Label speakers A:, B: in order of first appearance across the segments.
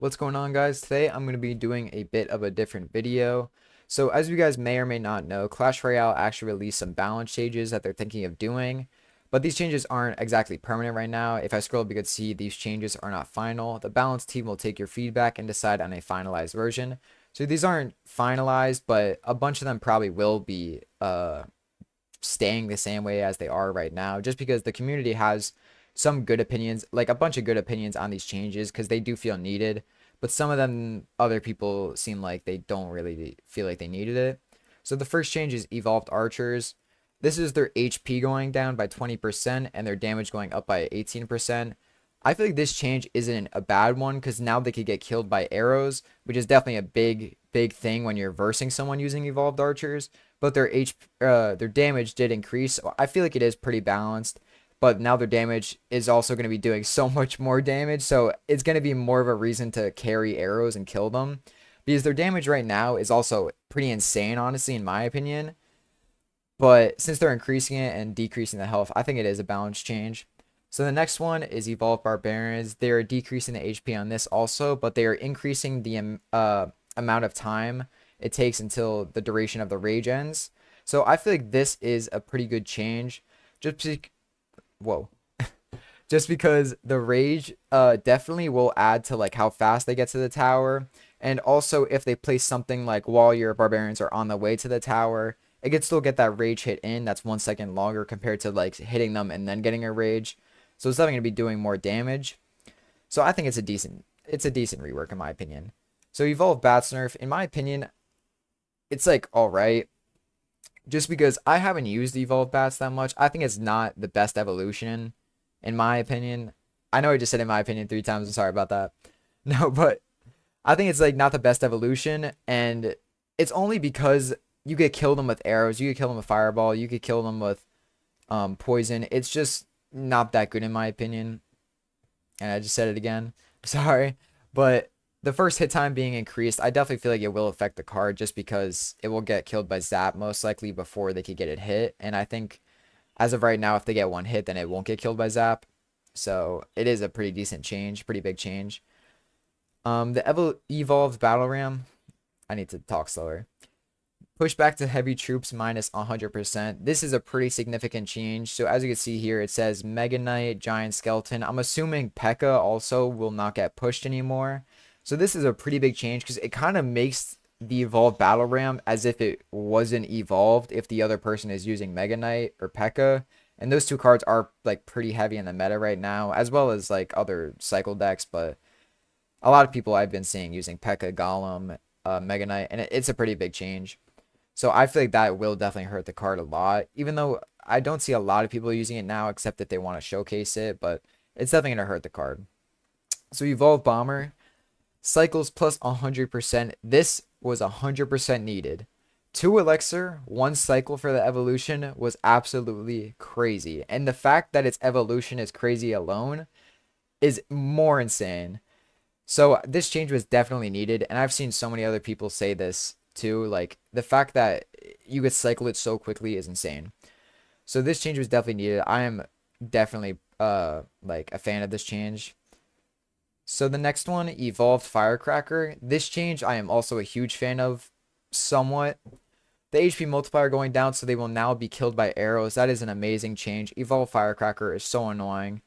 A: What's going on, guys? Today I'm going to be doing a bit of a different video. So as you guys may or may not know, Clash Royale actually released some balance changes that they're thinking of doing, but these changes aren't exactly permanent right now. If I scroll up, you can see these changes are not final. The balance team will take your feedback and decide on a finalized version. So these aren't finalized, but a bunch of them probably will be staying the same way as they are right now, just because the community has some good opinions, like a bunch of good opinions on these changes because they do feel needed, but some of them, other people seem like they don't really feel like they needed it. So the first change is evolved archers. This is their HP going down by 20% and their damage going up by 18%. I feel like this change isn't a bad one because now they could get killed by arrows, which is definitely a big thing when you're versing someone using evolved archers. But their damage did increase. So I feel like it is pretty balanced. But now their damage is also going to be doing so much more damage. So it's going to be more of a reason to carry arrows and kill them. Because their damage right now is also pretty insane, honestly, in my opinion. But since they're increasing it and decreasing the health, I think it is a balance change. So the next one is Evolved Barbarians. They are decreasing the HP on this also, but they are increasing the amount of time it takes until the duration of the rage ends. So I feel like this is a pretty good change. Just be Whoa. Just because the rage definitely will add to like how fast they get to the tower. And also if they place something like while your barbarians are on the way to the tower, it could still get that rage hit in. That's 1 second longer compared to like hitting them and then getting a rage. So it's definitely going to be doing more damage. So I think it's a decent rework in my opinion. So Evolve Bats nerf, in my opinion, it's like alright. Just because I haven't used Evolve Bats that much, I think it's not the best evolution, in my opinion. I know I just said in my opinion 3 times. I'm sorry about that. No, but I think it's like not the best evolution, and it's only because you could kill them with arrows, you could kill them with fireball, you could kill them with poison. It's just not that good in my opinion. And I just said it again. Sorry, but the first hit time being increased, I definitely feel like it will affect the card just because it will get killed by zap most likely before they could get it hit. And I think as of right now, if they get one hit, then it won't get killed by zap. So it is a pretty decent change, pretty big change. The evolved battle ram. I need to talk slower. Push back to heavy troops minus 100%. This is a pretty significant change. So as you can see here, it says Mega Knight, Giant Skeleton. I'm assuming P.E.K.K.A. also will not get pushed anymore. So this is a pretty big change because it kind of makes the evolved battle ram as if it wasn't evolved if the other person is using Mega Knight or P.E.K.K.A. And those two cards are like pretty heavy in the meta right now, as well as like other cycle decks. But a lot of people I've been seeing using P.E.K.K.A, Golem, Mega Knight, and it's a pretty big change. So I feel like that will definitely hurt the card a lot, even though I don't see a lot of people using it now, except that they want to showcase it, but it's definitely going to hurt the card. So Evolve Bomber, cycles plus 100%. This was 100% needed. 2 elixir, 1 cycle for the evolution was absolutely crazy. And the fact that its evolution is crazy alone is more insane. So this change was definitely needed, and I've seen so many other people say this too. Like the fact that you could cycle it so quickly is insane. So this change was definitely needed. I am definitely like a fan of this change. So the next one, Evolved Firecracker. This change I am also a huge fan of, somewhat. The HP multiplier going down, so they will now be killed by arrows. That is an amazing change. Evolved Firecracker is so annoying.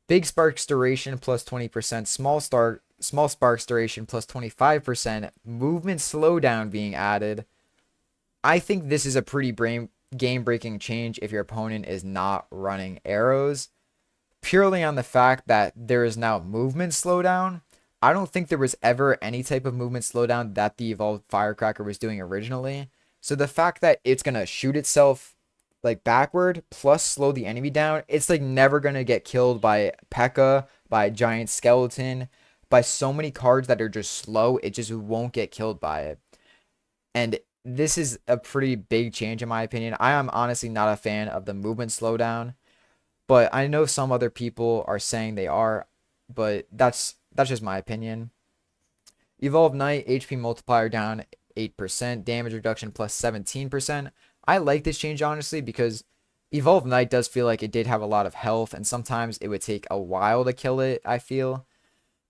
A: Big Sparks duration plus 20%. Small Sparks duration plus 25%. Movement slowdown being added. I think this is a pretty game-breaking change if your opponent is not running arrows, purely on the fact that there is now movement slowdown. I don't think there was ever any type of movement slowdown that the Evolved Firecracker was doing originally. So the fact that it's going to shoot itself like backward plus slow the enemy down, it's like never going to get killed by P.E.K.K.A, by Giant Skeleton, by so many cards that are just slow. It just won't get killed by it. And this is a pretty big change in my opinion. I am honestly not a fan of the movement slowdown, but I know some other people are saying they are, but that's just my opinion. Evolved Knight, HP multiplier down 8%, damage reduction plus 17%. I like this change honestly because Evolved Knight does feel like it did have a lot of health, and sometimes it would take a while to kill it, I feel.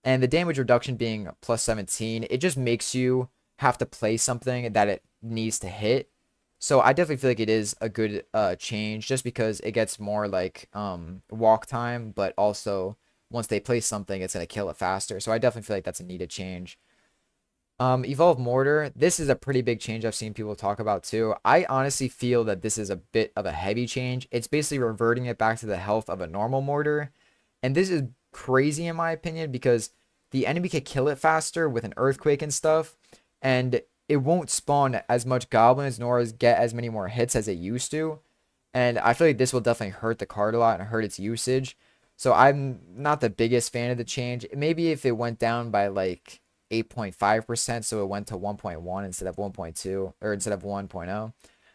A: And the damage reduction being plus 17, it just makes you have to play something that it needs to hit. So I definitely feel like it is a good change just because it gets more like walk time, but also once they place something, it's gonna kill it faster. So I definitely feel like that's a needed change. Evolve Mortar, this is a pretty big change I've seen people talk about too. I honestly feel that this is a bit of a heavy change. It's basically reverting it back to the health of a normal mortar. And this is crazy in my opinion because the enemy can kill it faster with an earthquake and stuff. And it won't spawn as much goblins nor as get as many more hits as it used to. And I feel like this will definitely hurt the card a lot and hurt its usage. So I'm not the biggest fan of the change. Maybe if it went down by like 8.5%, so it went to 1.1 instead of 1.2 or instead of 1.0.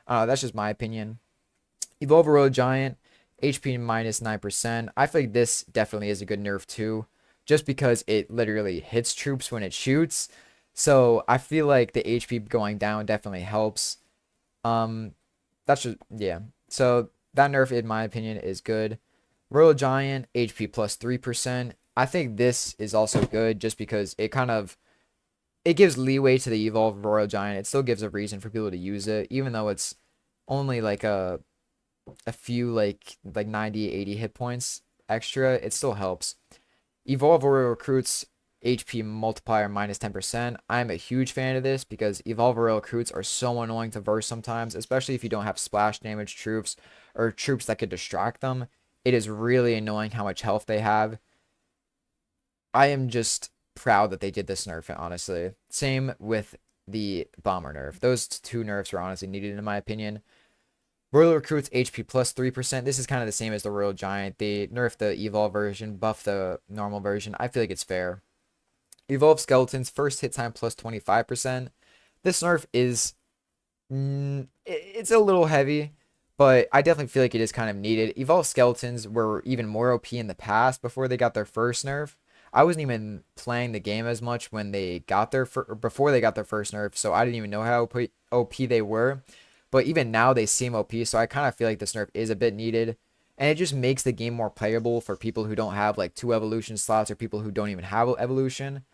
A: That's just my opinion. Evolve Royal Giant, HP minus 9%. I feel like this definitely is a good nerf too, just because it literally hits troops when it shoots. So I feel like the HP going down definitely helps. Um, that's just, yeah. So that nerf, in my opinion, is good. Royal Giant, HP plus 3%. I think this is also good just because it gives leeway to the Evolve Royal Giant. It still gives a reason for people to use it, even though it's only like a few like 90, 80 hit points extra. It still helps. Evolve Royal Recruits HP multiplier minus 10%. I'm a huge fan of this because Evolve Royal Recruits are so annoying to verse sometimes, especially if you don't have splash damage troops or troops that could distract them. It is really annoying how much health they have. I am just proud that they did this nerf, honestly. Same with the Bomber nerf. Those two nerfs were honestly needed in my opinion. Royal Recruits HP plus 3%. This is kind of the same as the Royal Giant. They nerfed the Evolve version, buff the normal version. I feel like it's fair. Evolve Skeletons, first hit time plus 25%. This nerf is it's a little heavy, but I definitely feel like it is kind of needed. Evolved Skeletons were even more OP in the past before they got their first nerf. I wasn't even playing the game as much when they got before they got their first nerf, so I didn't even know how OP they were. But even now they seem OP, so I kind of feel like this nerf is a bit needed. And it just makes the game more playable for people who don't have like 2 evolution slots or people who don't even have evolution.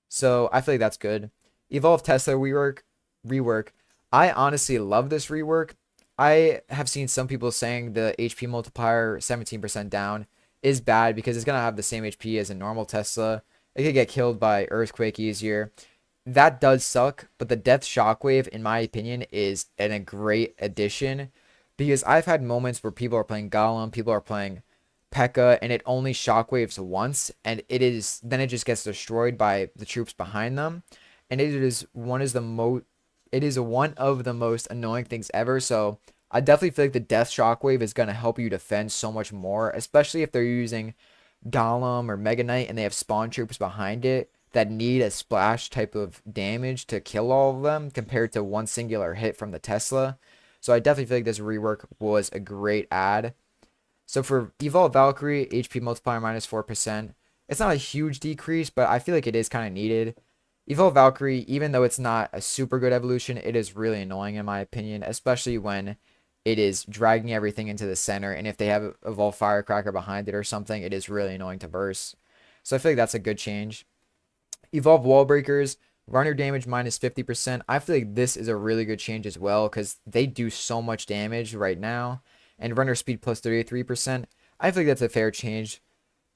A: So I feel like that's good. Evolve Tesla rework. I honestly love this rework. I have seen some people saying the HP multiplier 17% down is bad because it's gonna have the same HP as a normal Tesla. It could get killed by earthquake easier. That does suck, but the death shockwave, in my opinion, is a great addition because I've had moments where people are playing Golem, people are playing P.E.K.K.A, and it only shockwaves once, and then it just gets destroyed by the troops behind them, and it is one of the most annoying things ever. So I definitely feel like the death shockwave is gonna help you defend so much more, especially if they're using Golem or Mega Knight and they have spawn troops behind it that need a splash type of damage to kill all of them compared to one singular hit from the Tesla. So I definitely feel like this rework was a great add. So for Evolve Valkyrie, HP multiplier minus 4%. It's not a huge decrease, but I feel like it is kind of needed. Evolve Valkyrie, even though it's not a super good evolution, it is really annoying in my opinion, especially when it is dragging everything into the center. And if they have Evolve Firecracker behind it or something, it is really annoying to verse. So I feel like that's a good change. Evolve Wall Breakers, runner damage minus 50%. I feel like this is a really good change as well because they do so much damage right now. And runner speed plus 33%. I feel like that's a fair change.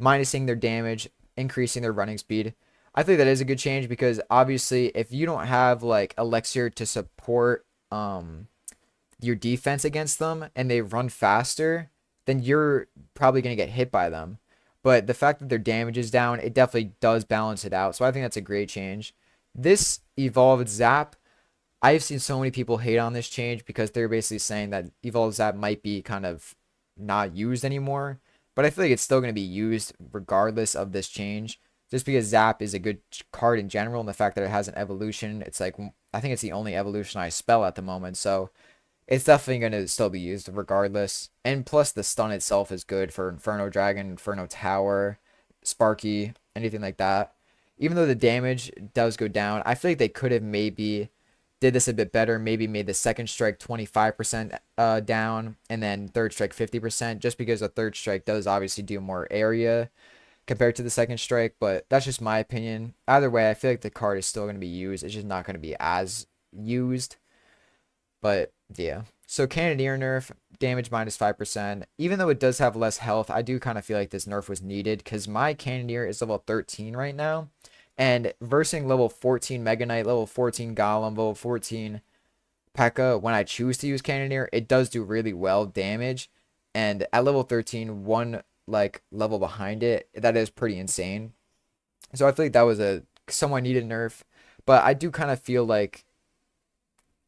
A: Minusing their damage, increasing their running speed. I think that is a good change because obviously if you don't have like Elixir to support your defense against them and they run faster, then you're probably going to get hit by them. But the fact that their damage is down, it definitely does balance it out. So I think that's a great change. This evolved Zap, I've seen so many people hate on this change because they're basically saying that evolved Zap might be kind of not used anymore. But I feel like it's still going to be used regardless of this change. Just because Zap is a good card in general and the fact that it has an evolution, it's like, I think it's the only evolutionized spell at the moment. So it's definitely going to still be used regardless. And plus the stun itself is good for Inferno Dragon, Inferno Tower, Sparky, anything like that. Even though the damage does go down, I feel like they could have maybe did this a bit better. Maybe made the second strike 25% down and then third strike 50%, just because the third strike does obviously do more area. compared to the second strike, but that's just my opinion. Either way, I feel like the card is still going to be used. It's just not going to be as used. But yeah. So Cannoneer nerf, damage minus 5%. Even though it does have less health, I do kind of feel like this nerf was needed because my Cannoneer is level 13 right now. And versing level 14 Mega Knight, level 14 Golem, level 14 P.E.K.K.A, when I choose to use Cannoneer, it does do really well damage. And at level 13, one like level behind it, that is pretty insane. So I feel like that was a somewhat needed nerf. But I do kind of feel like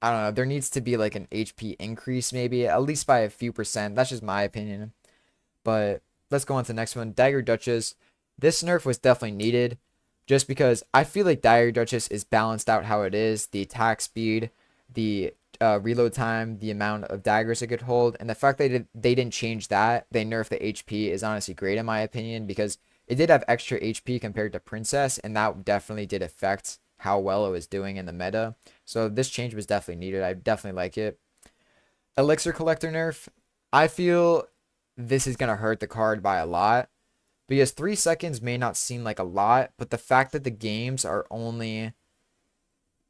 A: I don't know, there needs to be like an HP increase maybe, at least by a few percent. That's just my opinion. But let's go on to the next one. Dagger Duchess. This nerf was definitely needed just because I feel like Dagger Duchess is balanced out how it is. The attack speed, the reload time, the amount of daggers it could hold, and the fact that they didn't change that, they nerfed the HP is honestly great in my opinion because it did have extra HP compared to Princess, and that definitely did affect how well it was doing in the meta. So this change was definitely needed. I definitely like it. Elixir Collector nerf. I feel this is going to hurt the card by a lot because 3 seconds may not seem like a lot, but the fact that the games are only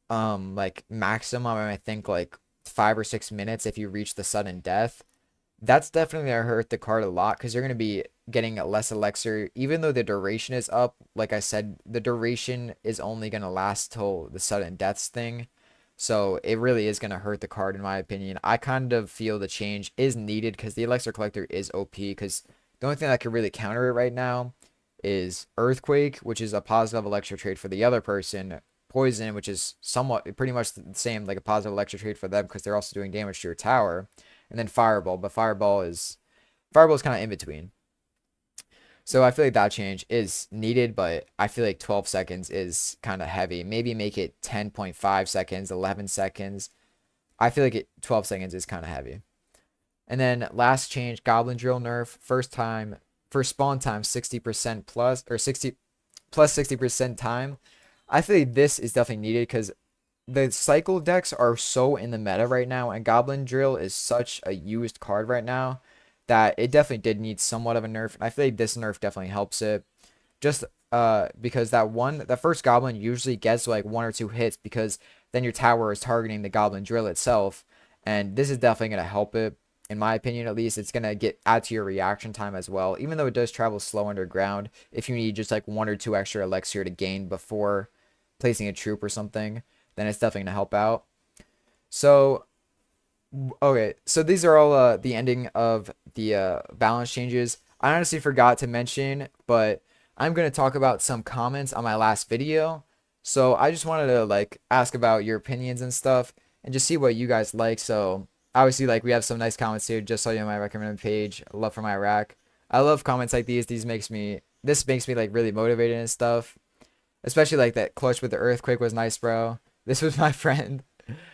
A: like maximum, I think like 5 or 6 minutes if you reach the sudden death, that's definitely gonna hurt the card a lot because you're gonna be getting less elixir. Even though the duration is up, like I said, the duration is only gonna last till the sudden deaths thing. So it really is gonna hurt the card in my opinion. I kind of feel the change is needed because the elixir collector is OP. Because the only thing that can really counter it right now is Earthquake, which is a positive elixir trade for the other person. Poison, which is somewhat pretty much the same, like a positive electric trade for them because they're also doing damage to your tower, and then Fireball. But Fireball is kind of in between. So I feel like that change is needed, but I feel like 12 seconds is kind of heavy. Maybe make it 10.5 seconds, 11 seconds. I feel like 12 seconds is kind of heavy. And then last change, Goblin Drill nerf. First spawn time 60% plus, or 60 plus 60% time. I feel like this is definitely needed because the cycle decks are so in the meta right now, and Goblin Drill is such a used card right now that it definitely did need somewhat of a nerf. I feel like this nerf definitely helps it. Just because that first Goblin usually gets like 1 or 2 hits because then your tower is targeting the Goblin Drill itself, and this is definitely gonna help it. In my opinion, at least, it's gonna add to your reaction time as well. Even though it does travel slow underground, if you need just like 1 or 2 extra elixir to gain before placing a troop or something, then it's definitely gonna help out. So okay, so these are all the ending of the balance changes. I honestly forgot to mention, but I'm gonna talk about some comments on my last video. So I just wanted to like ask about your opinions and stuff and just see what you guys like. So obviously, like, we have some nice comments here. Just saw you on my recommended page. Love from Iraq. I love comments like these. This makes me like really motivated and stuff. Especially like that clutch with the earthquake was nice, bro. This was my friend.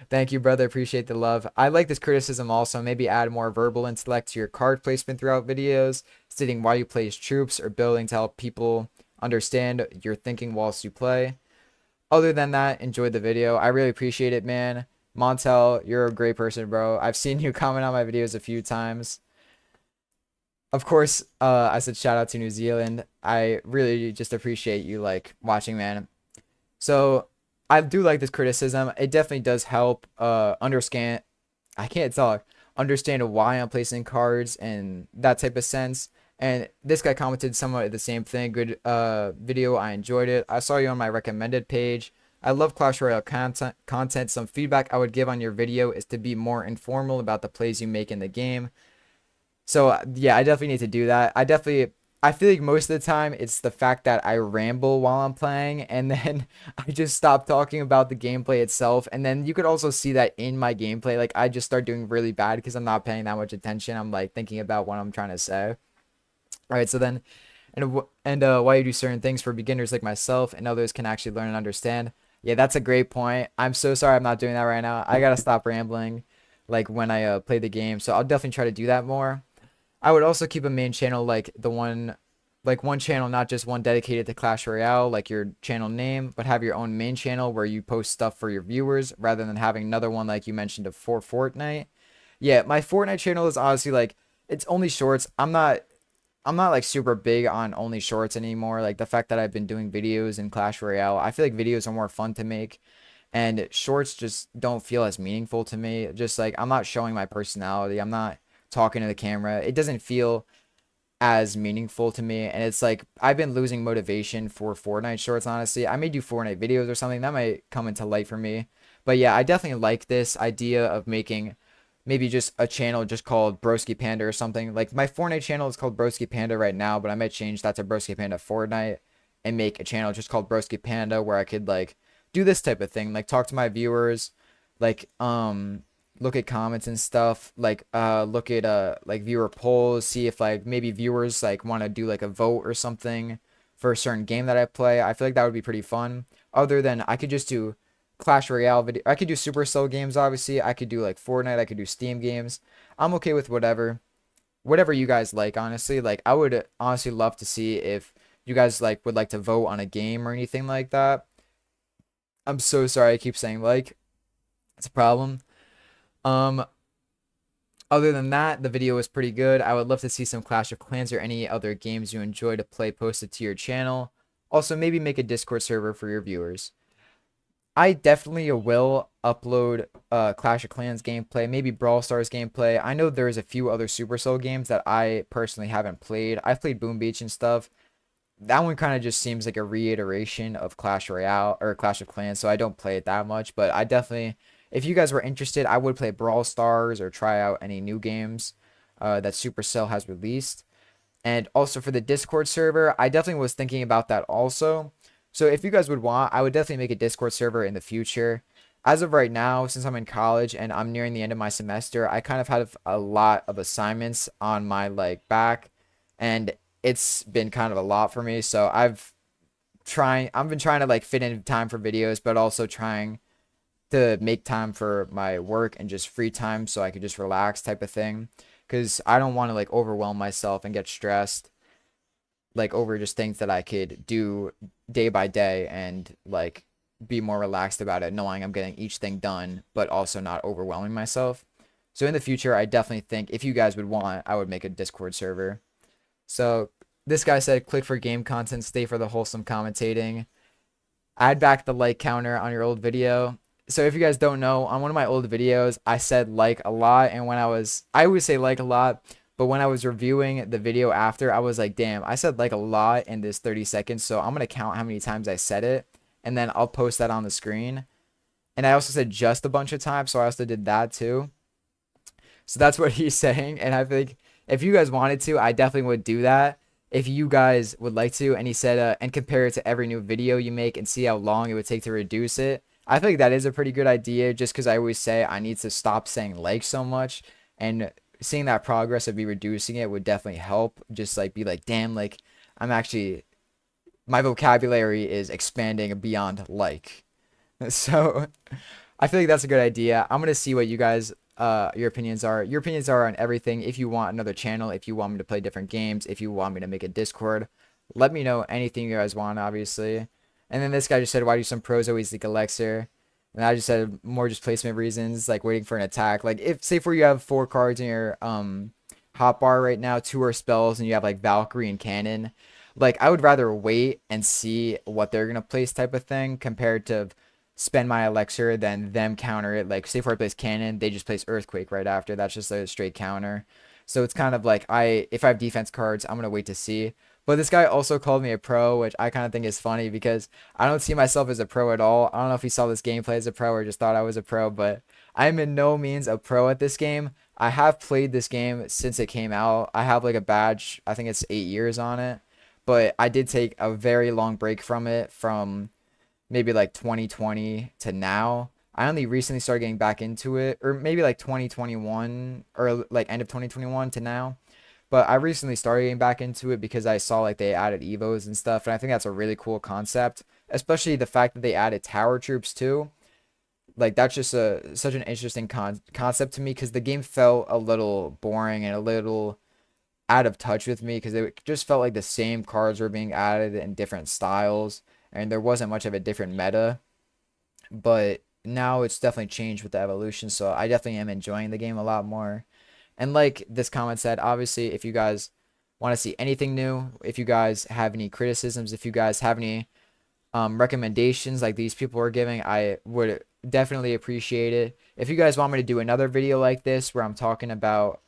A: Thank you, brother. Appreciate the love. I like this criticism also. Maybe add more verbal intellect to your card placement throughout videos, stating why you place troops or building to help people understand your thinking whilst you play. Other than that, enjoy the video. I really appreciate it, man. Montel, you're a great person, bro. I've seen you comment on my videos a few times. Of course, I said shout out to New Zealand. I really just appreciate you like watching, man. So I do like this criticism. It definitely does help understand. I can't talk. Understand why I'm placing cards and that type of sense. And this guy commented somewhat the same thing. Good video. I enjoyed it. I saw you on my recommended page. I love Clash Royale content. Some feedback I would give on your video is to be more informal about the plays you make in the game. So yeah, I definitely need to do that. I feel like most of the time it's the fact that I ramble while I'm playing and then I just stop talking about the gameplay itself. And then you could also see that in my gameplay, like I just start doing really bad because I'm not paying that much attention. I'm like thinking about what I'm trying to say. All right, so then why you do certain things for beginners like myself and others can actually learn and understand. Yeah, that's a great point. I'm so sorry I'm not doing that right now. I gotta stop rambling like when I play the game. So I'll definitely try to do that more. I would also keep a main channel like one channel, not just one dedicated to Clash Royale, like your channel name, but have your own main channel where you post stuff for your viewers rather than having another one like you mentioned for Fortnite. Yeah, my Fortnite channel is honestly like it's only shorts. I'm not I'm not like super big on only shorts anymore. Like the fact that I've been doing videos in Clash Royale, I feel like videos are more fun to make, and shorts just don't feel as meaningful to me. Just like I'm not showing my personality. I'm not talking to the camera. It doesn't feel as meaningful to me, and it's like I've been losing motivation for Fortnite shorts, honestly. I may do Fortnite videos or something that might come into light for me, but yeah, I definitely like this idea of making maybe just a channel just called Broski Panda or something. Like my Fortnite channel is called Broski Panda right now, but I might change that to Broski Panda Fortnite and make a channel just called Broski Panda where I could like do this type of thing, like talk to my viewers, like look at comments and stuff, like look at like viewer polls, see if like maybe viewers like want to do like a vote or something for a certain game that I play. I feel like that would be pretty fun. Other than I could just do Clash Royale video. I could do Supercell games, obviously. I could do like Fortnite. I could do Steam games. I'm okay with whatever. Whatever you guys like, honestly. Like I would honestly love to see if you guys like would like to vote on a game or anything like that. I'm so sorry I keep saying like. It's a problem. Um Other than that, the video was pretty good. I would love to see some Clash of Clans or any other games you enjoy to play posted to your channel. Also, maybe make a Discord server for your viewers. I definitely will upload Clash of Clans gameplay, maybe Brawl Stars gameplay. I know there's a few other Supercell games that I personally haven't played. I've played Boom Beach and stuff. That one kind of just seems like a reiteration of Clash Royale or Clash of Clans, so I don't play it that much. But I definitely, if you guys were interested, I would play Brawl Stars or try out any new games that Supercell has released. And also for the Discord server, I definitely was thinking about that also. So if you guys would want, I would definitely make a Discord server in the future. As of right now, since I'm in college and I'm nearing the end of my semester, I kind of have a lot of assignments on my like back, and it's been kind of a lot for me. So I've been trying to like fit in time for videos, but also trying to make time for my work and just free time so I could just relax type of thing. Because I don't want to like overwhelm myself and get stressed like over just things that I could do day by day and like be more relaxed about it, knowing I'm getting each thing done, but also not overwhelming myself. So in the future, I definitely think if you guys would want, I would make a Discord server. So this guy said, click for game content, stay for the wholesome commentating. Add back the like counter on your old video. So if you guys don't know, on one of my old videos, I said like a lot, and I always say like a lot, but when I was reviewing the video after, I was like, damn, I said like a lot in this 30 seconds, so I'm gonna count how many times I said it, and then I'll post that on the screen. And I also said just a bunch of times, so I also did that too. So that's what he's saying, and I think if you guys wanted to, I definitely would do that if you guys would like to. And he said, and compare it to every new video you make and see how long it would take to reduce it. I think that is a pretty good idea, just because I always say I need to stop saying like so much, and seeing that progress of me reducing it would definitely help. Just like be like, damn, like I'm actually, my vocabulary is expanding beyond like. So I feel like that's a good idea. I'm gonna see what you guys your opinions are. Your opinions are on everything. If you want another channel, if you want me to play different games, if you want me to make a Discord, let me know anything you guys want, obviously. And then this guy just said, why do some pros always leak elixir? And I just said more just placement reasons, like waiting for an attack. Like if say for you have 4 cards in your hotbar right now, 2 are spells, and you have like Valkyrie and Cannon. Like I would rather wait and see what they're gonna place type of thing compared to spend my elixir than them counter it. Like say for I place Cannon, they just place Earthquake right after. That's just a straight counter. So it's kind of like if I have defense cards, I'm gonna wait to see. But this guy also called me a pro, which I kind of think is funny because I don't see myself as a pro at all. I don't know if he saw this gameplay as a pro or just thought I was a pro, but I'm in no means a pro at this game. I have played this game since it came out. I have like a badge, I think it's 8 years on it, but I did take a very long break from it from maybe like 2020 to now. I only recently started getting back into it, or maybe like 2021 or like end of 2021 to now. But I recently started getting back into it because I saw like they added Evos and stuff, and I think that's a really cool concept, especially the fact that they added tower troops too. Like that's just such an interesting concept to me because the game felt a little boring and a little out of touch with me because it just felt like the same cards were being added in different styles, and there wasn't much of a different meta. But now it's definitely changed with the evolution, so I definitely am enjoying the game a lot more. And like this comment said, obviously, if you guys want to see anything new, if you guys have any criticisms, if you guys have any recommendations like these people are giving, I would definitely appreciate it. If you guys want me to do another video like this where I'm talking about,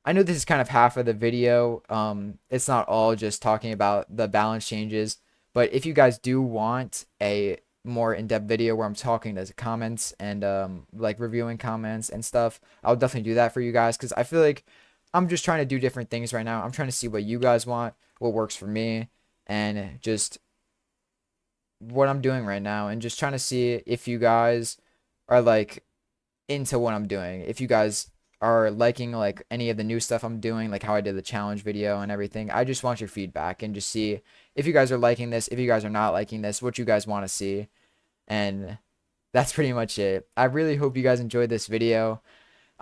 A: I know this is kind of half of the video, it's not all just talking about the balance changes, but if you guys do want a more in-depth video where I'm talking to comments and like reviewing comments and stuff, I'll definitely do that for you guys, because I feel like I'm just trying to do different things right now. I'm trying to see what you guys want, what works for me, and just what I'm doing right now, and just trying to see if you guys are like into what I'm doing. If you guys are liking like any of the new stuff I'm doing, like how I did the challenge video and everything. I just want your feedback and just see if you guys are liking this, if you guys are not liking this, what you guys want to see. And that's pretty much it. I really hope you guys enjoyed this video.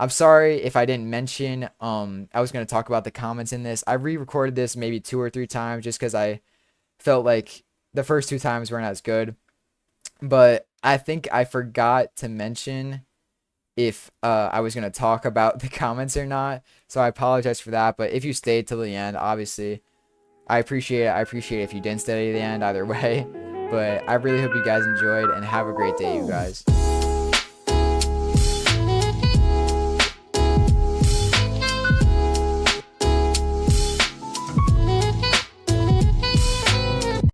A: I'm sorry if I didn't mention I was going to talk about the comments in this. I re-recorded this maybe 2 or 3 times just because I felt like the first 2 times weren't as good. But I think I forgot to mention if I was going to talk about the comments or not. So I apologize for that. But if you stayed till the end, obviously, I appreciate it. I appreciate it if you didn't stay to the end either way. But I really hope you guys enjoyed, and have a great day, you guys.